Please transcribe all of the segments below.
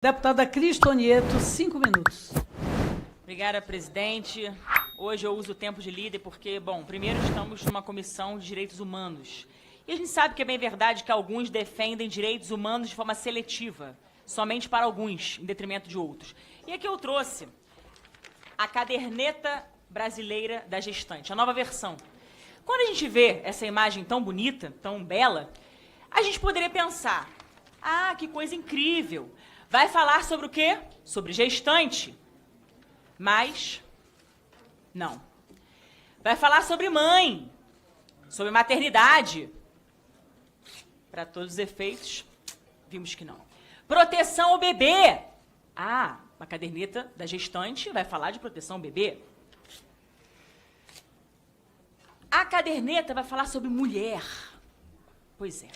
Deputada Cristonieto, 5 minutos. Obrigada, presidente. Hoje eu uso o tempo de líder porque, bom, primeiro estamos numa comissão de direitos humanos. E a gente sabe que é bem verdade que alguns defendem direitos humanos de forma seletiva, somente para alguns, em detrimento de outros. E aqui eu trouxe a caderneta brasileira da gestante, a nova versão. Quando a gente vê essa imagem tão bonita, tão bela, a gente poderia pensar, ah, que coisa incrível. Vai falar sobre o quê? Sobre gestante. Mas, não. Vai falar sobre mãe, sobre maternidade. Para todos os efeitos, vimos que não. Proteção ao bebê. Ah, a caderneta da gestante vai falar de proteção ao bebê. A caderneta vai falar sobre mulher. Pois é.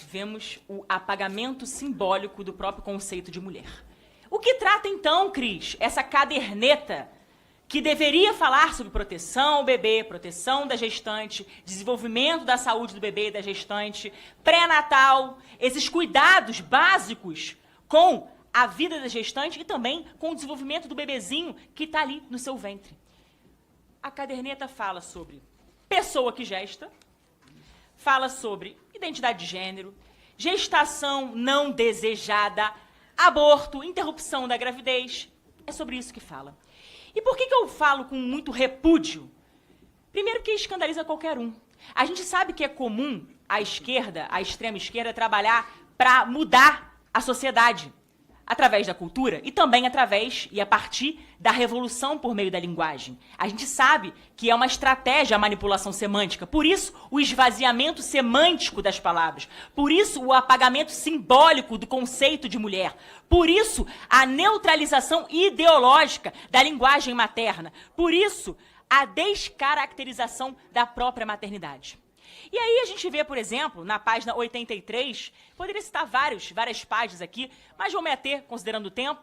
Vemos o apagamento simbólico do próprio conceito de mulher. O que trata então, Cris, essa caderneta que deveria falar sobre proteção ao bebê, proteção da gestante, desenvolvimento da saúde do bebê e da gestante, pré-natal, esses cuidados básicos com a vida da gestante e também com o desenvolvimento do bebezinho que está ali no seu ventre. A caderneta fala sobre pessoa que gesta, fala sobre identidade de gênero, gestação não desejada, aborto, interrupção da gravidez. É sobre isso que fala. E por que eu falo com muito repúdio? Primeiro que escandaliza qualquer um. A gente sabe que é comum a esquerda, a extrema esquerda, trabalhar para mudar a sociedade através da cultura e também através e a partir da revolução por meio da linguagem. A gente sabe que é uma estratégia a manipulação semântica, por isso o esvaziamento semântico das palavras, por isso o apagamento simbólico do conceito de mulher, por isso a neutralização ideológica da linguagem materna, por isso a descaracterização da própria maternidade. E aí a gente vê, por exemplo, na página 83, poderia citar várias páginas aqui, mas vou me ater, considerando o tempo.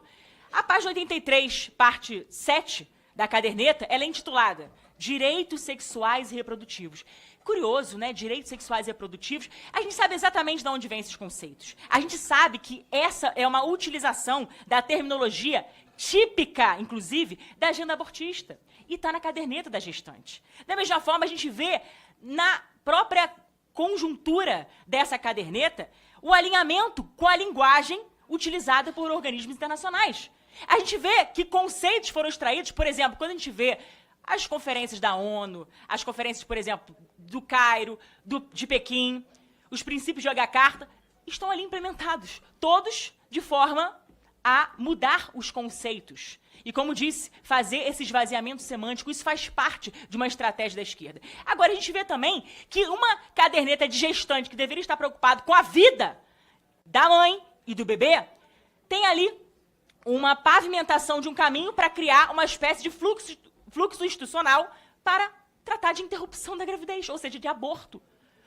A página 83, parte 7 da caderneta, ela é intitulada Direitos Sexuais e Reprodutivos. Curioso, né? Direitos sexuais e reprodutivos. A gente sabe exatamente de onde vêm esses conceitos. A gente sabe que essa é uma utilização da terminologia típica, inclusive, da agenda abortista. E está na caderneta da gestante. Da mesma forma, a gente vê na própria conjuntura dessa caderneta o alinhamento com a linguagem utilizada por organismos internacionais. A gente vê que conceitos foram extraídos, por exemplo, quando a gente vê as conferências da ONU, as conferências, por exemplo, do Cairo, de Pequim, os princípios de Yogyakarta, estão ali implementados, todos de forma a mudar os conceitos. E, como disse, fazer esse esvaziamento semântico, isso faz parte de uma estratégia da esquerda. Agora, a gente vê também que uma caderneta de gestante que deveria estar preocupado com a vida da mãe e do bebê, tem ali uma pavimentação de um caminho para criar uma espécie de fluxo institucional para tratar de interrupção da gravidez, ou seja, de aborto.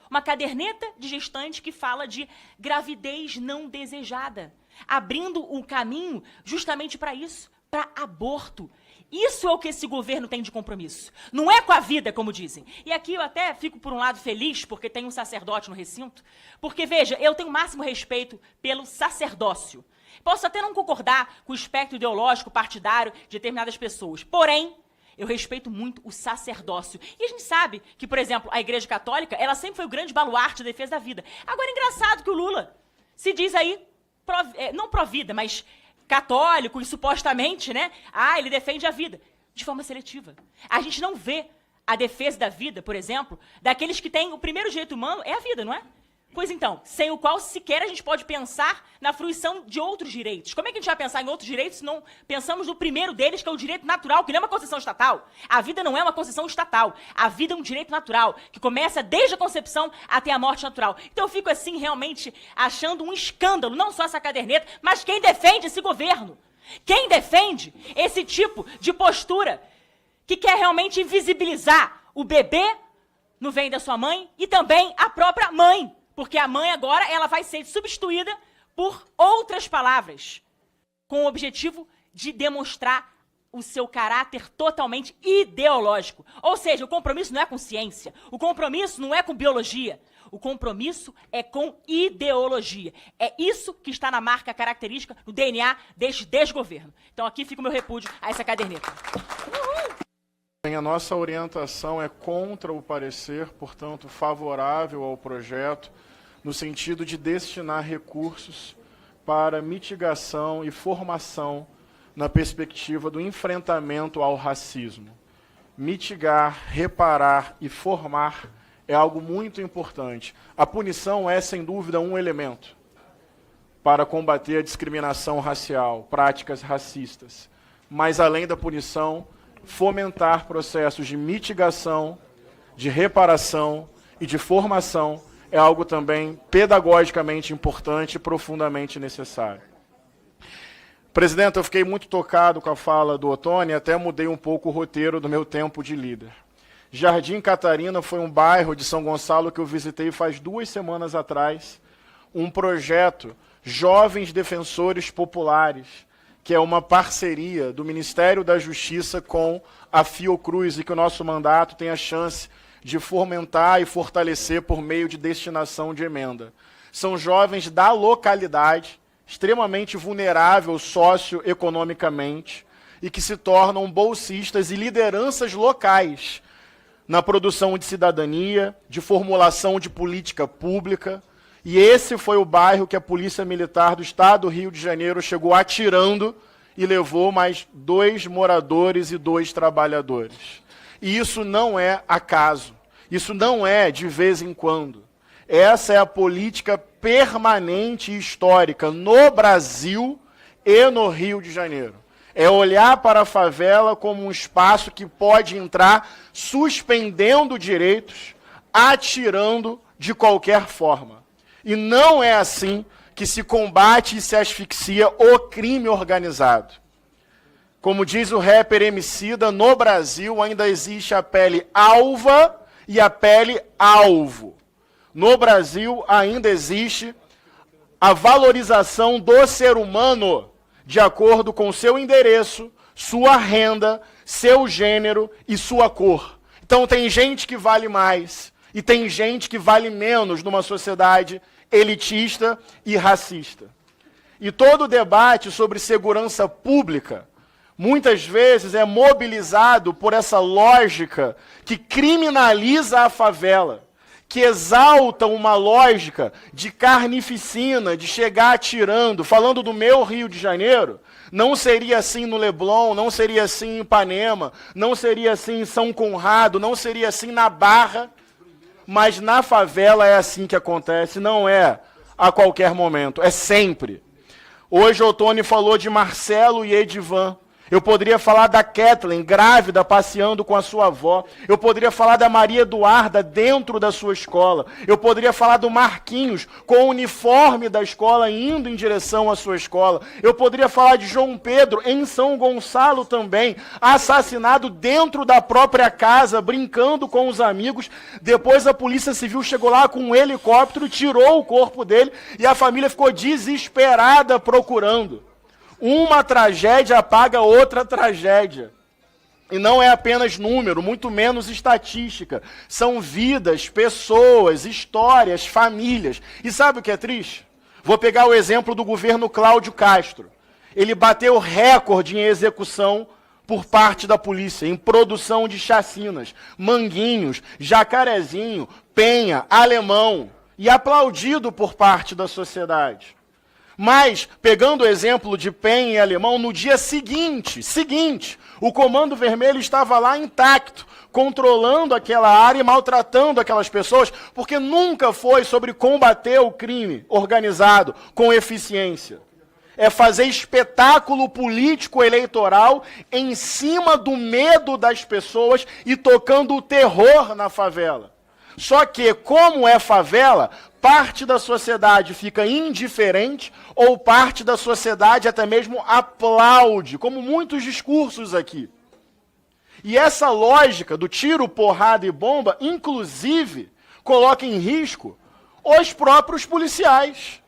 Uma caderneta de gestante que fala de gravidez não desejada, abrindo o caminho justamente para isso, para aborto. Isso é o que esse governo tem de compromisso. Não é com a vida, como dizem. E aqui eu até fico, por um lado, feliz, porque tem um sacerdote no recinto, porque, veja, eu tenho o máximo respeito pelo sacerdócio. Posso até não concordar com o espectro ideológico partidário de determinadas pessoas, porém, eu respeito muito o sacerdócio. E a gente sabe que, por exemplo, a Igreja Católica, ela sempre foi o grande baluarte da defesa da vida. Agora, é engraçado que o Lula se diz aí, não pró-vida, mas católico e supostamente, né? Ah, ele defende a vida. De forma seletiva. A gente não vê a defesa da vida, por exemplo, daqueles que têm o primeiro direito humano, é a vida, não é? Pois então, sem o qual sequer a gente pode pensar na fruição de outros direitos. Como é que a gente vai pensar em outros direitos se não pensamos no primeiro deles, que é o direito natural, que não é uma concessão estatal? A vida não é uma concessão estatal. A vida é um direito natural, que começa desde a concepção até a morte natural. Então eu fico assim, realmente, achando um escândalo, não só essa caderneta, mas quem defende esse governo. Quem defende esse tipo de postura que quer realmente invisibilizar o bebê no ventre da sua mãe e também a própria mãe. Porque a mãe agora ela vai ser substituída por outras palavras, com o objetivo de demonstrar o seu caráter totalmente ideológico. Ou seja, o compromisso não é com ciência, o compromisso não é com biologia, O compromisso é com ideologia. É isso que está na marca característica, no DNA deste desgoverno. Então aqui fica o meu repúdio a essa caderneta. A nossa orientação é contra o parecer, portanto, favorável ao projeto, no sentido de destinar recursos para mitigação e formação na perspectiva do enfrentamento ao racismo. Mitigar, reparar e formar é algo muito importante. A punição é, sem dúvida, um elemento para combater a discriminação racial, práticas racistas. Mas, além da punição, fomentar processos de mitigação, de reparação e de formação é algo também pedagogicamente importante e profundamente necessário. Presidente, eu fiquei muito tocado com a fala do Ottoni, até mudei um pouco o roteiro do meu tempo de líder. Jardim Catarina foi um bairro de São Gonçalo que eu visitei faz 2 semanas atrás, um projeto Jovens Defensores Populares, que é uma parceria do Ministério da Justiça com a Fiocruz e que o nosso mandato tem a chance de fomentar e fortalecer por meio de destinação de emenda. São jovens da localidade, extremamente vulnerável socioeconomicamente e que se tornam bolsistas e lideranças locais na produção de cidadania, de formulação de política pública. E esse foi o bairro que a Polícia Militar do Estado do Rio de Janeiro chegou atirando e levou mais 2 moradores e 2 trabalhadores. E isso não é acaso, isso não é de vez em quando. Essa é a política permanente e histórica no Brasil e no Rio de Janeiro. É olhar para a favela como um espaço que pode entrar suspendendo direitos, atirando de qualquer forma. E não é assim que se combate e se asfixia o crime organizado. Como diz o rapper Emicida, no Brasil ainda existe a pele alva e a pele alvo. No Brasil ainda existe a valorização do ser humano de acordo com seu endereço, sua renda, seu gênero e sua cor. Então tem gente que vale mais e tem gente que vale menos numa sociedade elitista e racista. E todo o debate sobre segurança pública muitas vezes é mobilizado por essa lógica que criminaliza a favela, que exalta uma lógica de carnificina, de chegar atirando. Falando do meu Rio de Janeiro, não seria assim no Leblon, não seria assim em Ipanema, não seria assim em São Conrado, não seria assim na Barra, mas na favela é assim que acontece, não é a qualquer momento, é sempre. Hoje o Ottoni falou de Marcelo e Edivan. Eu poderia falar da Kathleen, grávida, passeando com a sua avó. Eu poderia falar da Maria Eduarda dentro da sua escola. Eu poderia falar do Marquinhos com o uniforme da escola indo em direção à sua escola. Eu poderia falar de João Pedro em São Gonçalo também, assassinado dentro da própria casa, brincando com os amigos. Depois a Polícia Civil chegou lá com um helicóptero, tirou o corpo dele e a família ficou desesperada procurando. Uma tragédia apaga outra tragédia. E não é apenas número, muito menos estatística. São vidas, pessoas, histórias, famílias. E sabe o que é triste? Vou pegar o exemplo do governo Cláudio Castro. Ele bateu recorde em execução por parte da polícia, em produção de chacinas. Manguinhos, Jacarezinho, Penha, Alemão. E aplaudido por parte da sociedade. Mas, pegando o exemplo de Penha e Alemão, no dia seguinte, o Comando Vermelho estava lá intacto, controlando aquela área e maltratando aquelas pessoas, porque nunca foi sobre combater o crime organizado com eficiência. É fazer espetáculo político eleitoral em cima do medo das pessoas e tocando o terror na favela. Só que, como é favela, parte da sociedade fica indiferente ou parte da sociedade até mesmo aplaude, como muitos discursos aqui. E essa lógica do tiro, porrada e bomba, inclusive, coloca em risco os próprios policiais.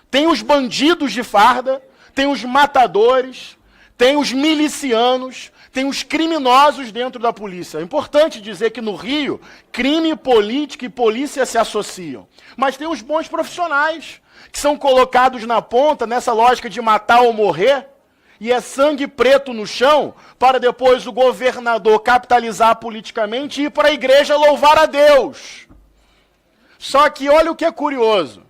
Tem os bandidos de farda, tem os matadores, tem os milicianos, tem os criminosos dentro da polícia. É importante dizer que no Rio, crime, política e polícia se associam. Mas tem os bons profissionais, que são colocados na ponta nessa lógica de matar ou morrer, e é sangue preto no chão, para depois o governador capitalizar politicamente e ir para a igreja louvar a Deus. Só que olha o que é curioso.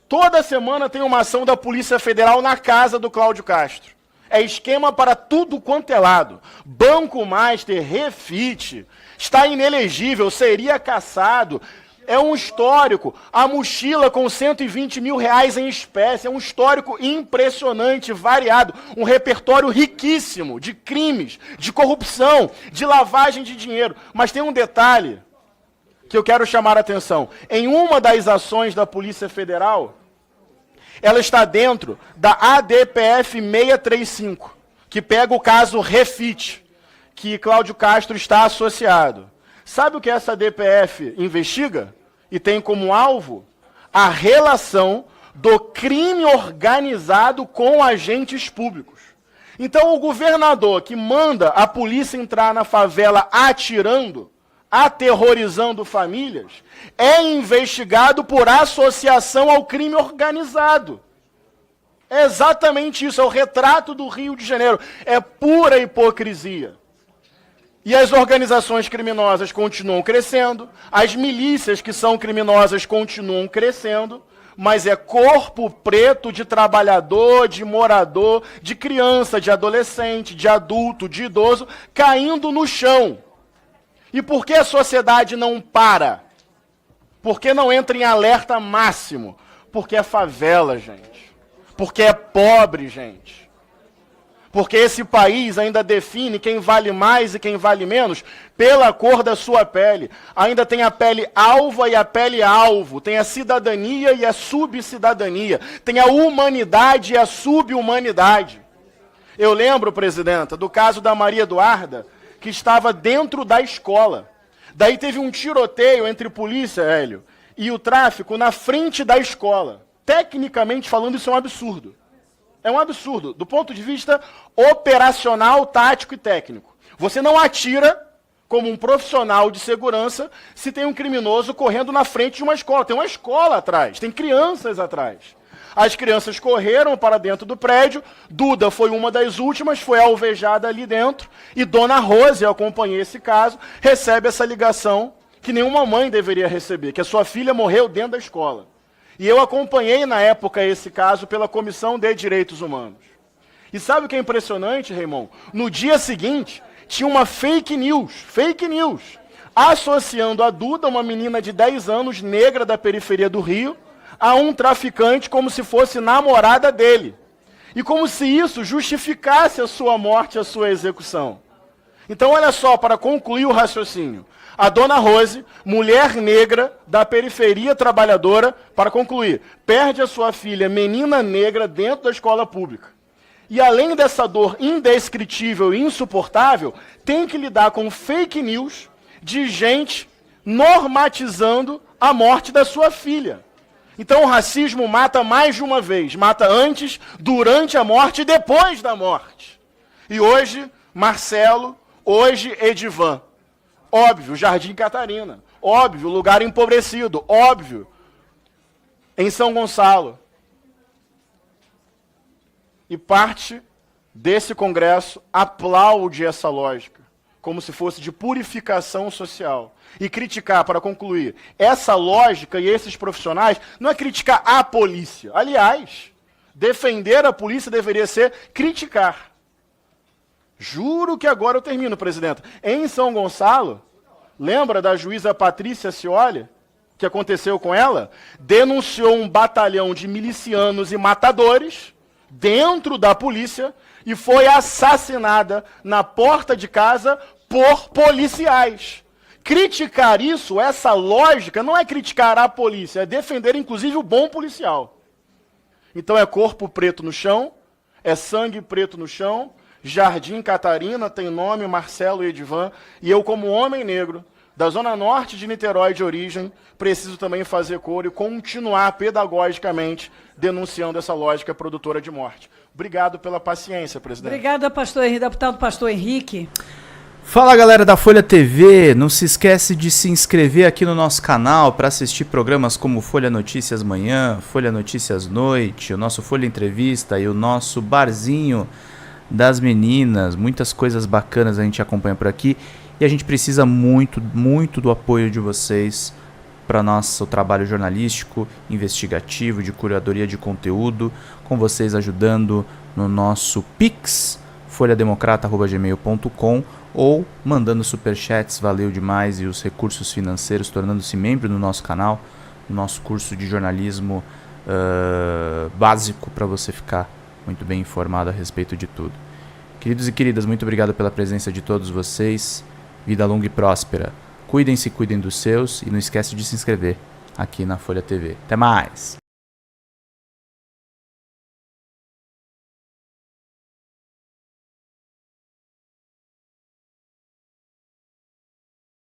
Toda semana tem uma ação da Polícia Federal na casa do Cláudio Castro. É esquema para tudo quanto é lado. Banco Master, Refit, está inelegível, seria caçado. É um histórico. A mochila com 120 mil reais em espécie. É um histórico impressionante, variado. Um repertório riquíssimo de crimes, de corrupção, de lavagem de dinheiro. Mas tem um detalhe que eu quero chamar a atenção. Em uma das ações da Polícia Federal, ela está dentro da ADPF 635, que pega o caso Refit, que Cláudio Castro está associado. Sabe o que essa ADPF investiga? E tem como alvo a relação do crime organizado com agentes públicos. Então, o governador que manda a polícia entrar na favela atirando, aterrorizando famílias, é investigado por associação ao crime organizado. É exatamente isso, é o retrato do Rio de Janeiro. É pura hipocrisia. E as organizações criminosas continuam crescendo, as milícias que são criminosas continuam crescendo, mas é corpo preto de trabalhador, de morador, de criança, de adolescente, de adulto, de idoso, caindo no chão. E por que a sociedade não para? Por que não entra em alerta máximo? Porque é favela, gente. Porque é pobre, gente. Porque esse país ainda define quem vale mais e quem vale menos pela cor da sua pele. Ainda tem a pele alva e a pele alvo. Tem a cidadania e a subcidadania. Tem a humanidade e a subhumanidade. Eu lembro, presidenta, do caso da Maria Eduarda, que estava dentro da escola. Daí teve um tiroteio entre polícia, Hélio, e o tráfico na frente da escola. Tecnicamente falando, isso é um absurdo. É um absurdo, do ponto de vista operacional, tático e técnico. Você não atira como um profissional de segurança se tem um criminoso correndo na frente de uma escola. Tem uma escola atrás, tem crianças atrás. As crianças correram para dentro do prédio, Duda foi uma das últimas, foi alvejada ali dentro, e Dona Rose, eu acompanhei esse caso, recebe essa ligação que nenhuma mãe deveria receber, que a sua filha morreu dentro da escola. E eu acompanhei na época esse caso pela Comissão de Direitos Humanos. E sabe o que é impressionante, Raimon? No dia seguinte, tinha uma fake news, associando a Duda, uma menina de 10 anos, negra da periferia do Rio, a um traficante como se fosse namorada dele. E como se isso justificasse a sua morte, a sua execução. Então, olha só, para concluir o raciocínio. A Dona Rose, mulher negra da periferia trabalhadora, para concluir, perde a sua filha, menina negra, dentro da escola pública. E além dessa dor indescritível e insuportável, tem que lidar com fake news de gente normatizando a morte da sua filha. Então o racismo mata mais de uma vez. Mata antes, durante a morte e depois da morte. E hoje, Marcelo, hoje Edivan. Óbvio, Jardim Catarina. Óbvio, lugar empobrecido. Óbvio, em São Gonçalo. E parte desse congresso aplaude essa lógica, como se fosse de purificação social. E criticar, para concluir, essa lógica e esses profissionais não é criticar a polícia. Aliás, defender a polícia deveria ser criticar. Juro que agora eu termino, presidenta. Em São Gonçalo, lembra da juíza Patrícia Scioli? O que aconteceu com ela? Denunciou um batalhão de milicianos e matadores dentro da polícia e foi assassinada na porta de casa por policiais. Criticar isso, essa lógica, não é criticar a polícia, é defender inclusive o bom policial. Então é corpo preto no chão, é sangue preto no chão, Jardim Catarina tem nome Marcelo Edivan, e eu como homem negro, da zona norte de Niterói de origem, preciso também fazer coro e continuar pedagogicamente denunciando essa lógica produtora de morte. Obrigado pela paciência, presidente. Obrigada, deputado Pastor Henrique. Fala, galera da Folha TV, não se esquece de se inscrever aqui no nosso canal para assistir programas como Folha Notícias Manhã, Folha Notícias Noite, o nosso Folha Entrevista e o nosso Barzinho das Meninas. Muitas coisas bacanas a gente acompanha por aqui e a gente precisa muito, muito do apoio de vocês para nosso trabalho jornalístico, investigativo, de curadoria de conteúdo, com vocês ajudando no nosso Pix, folhademocrata@gmail.com, ou mandando superchats, valeu demais, e os recursos financeiros, tornando-se membro do nosso canal, no nosso curso de jornalismo básico, para você ficar muito bem informado a respeito de tudo. Queridos e queridas, muito obrigado pela presença de todos vocês, vida longa e próspera. Cuidem-se, cuidem dos seus, e não esquece de se inscrever aqui na Folha TV. Até mais!